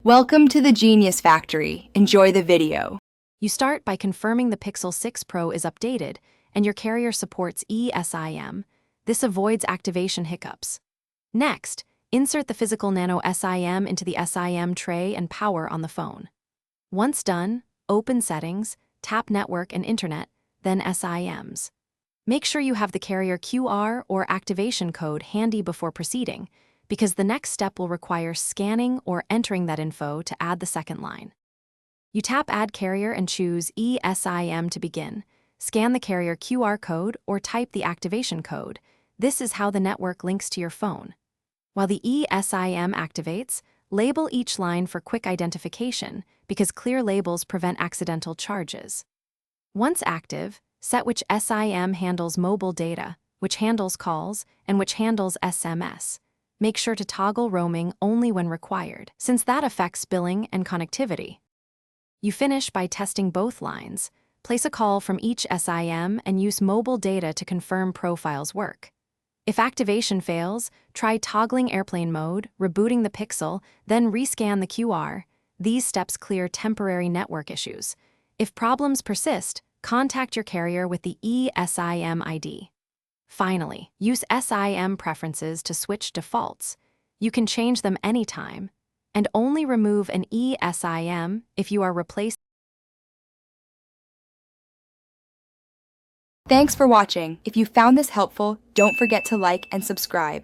Welcome to the Genius Factory. Enjoy the video. You start by confirming the Pixel 6 Pro is updated and your carrier supports eSIM. This avoids activation hiccups. Next, insert the physical nano SIM into the SIM tray and power on the phone. Once done, open Settings, tap Network and Internet, then SIMs. Make sure you have the carrier QR or activation code handy before proceeding, because the next step will require scanning or entering that info to add the second line. You tap Add Carrier and choose eSIM to begin. Scan the carrier QR code or type the activation code. This is how the network links to your phone. While the eSIM activates, label each line for quick identification because clear labels prevent accidental charges. Once active, set which SIM handles mobile data, which handles calls, and which handles SMS. Make sure to toggle roaming only when required, since that affects billing and connectivity. You finish by testing both lines. Place a call from each SIM and use mobile data to confirm profiles work. If activation fails, try toggling airplane mode, rebooting the Pixel, then rescan the QR. These steps clear temporary network issues. If problems persist, contact your carrier with the eSIM ID. Finally, use SIM preferences to switch defaults. You can change them anytime, and only remove an eSIM if you are replaced. Thanks for watching. If you found this helpful, don't forget to like and subscribe.